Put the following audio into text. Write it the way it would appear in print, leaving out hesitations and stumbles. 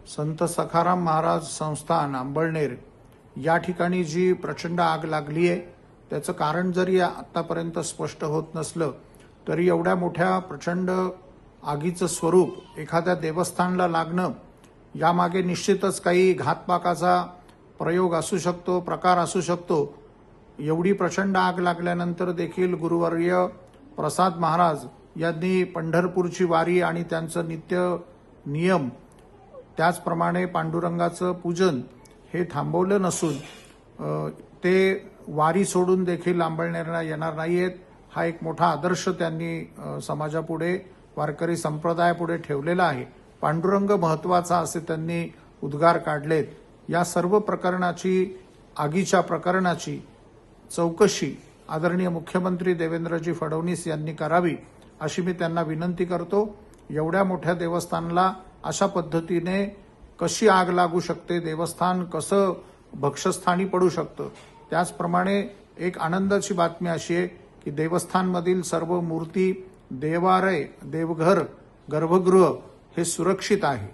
संत सखाराम महाराज संस्थान अंबळनेर या ठिकाणी जी प्रचंड आग लागली आहे त्याचं कारण जरी आतापर्यंत स्पष्ट होत नसलं तरी एवढ्या मोठ्या प्रचंड आगीचं स्वरूप एखाद्या देवस्थानला लागणं यामागे निश्चितच काही घातपाकाचा प्रयोग असू शकतो, प्रकार असू शकतो। एवढी प्रचंड आग लागल्यानंतर देखील गुरुवर्य प्रसाद महाराज यांनी पंढरपूरची वारी आणि त्यांचं नित्य नियम त्याचप्रमाणे पांडुरंगाचं पूजन हे थांबवलं नसून ते वारी सोडून देखील अंबळनेरला येणार नाहीयेत हा एक मोठा आदर्श त्यांनी समाजापुढे वारकरी संप्रदायापुढे ठेवलेला आहे। पांडुरंग महत्वाचा असे त्यांनी उद्गार काढलेत। या सर्व प्रकरणाची आगीच्या प्रकरणाची चौकशी आदरणीय मुख्यमंत्री देवेंद्रजी फडणवीस यांनी करावी अशी मी त्यांना विनंती करतो। एवढ्या मोठ्या देवस्थानला अशा पद्धतीने कशी आग लागू शकते, देवस्थान कसं भक्षस्थानी पडू शकतं, त्याचप्रमाणे एक आनंदाची बातमी अशी आहे की देवस्थानमधील सर्व मूर्ती, देवालय, देवघर, गर्भगृह हे सुरक्षित आहे।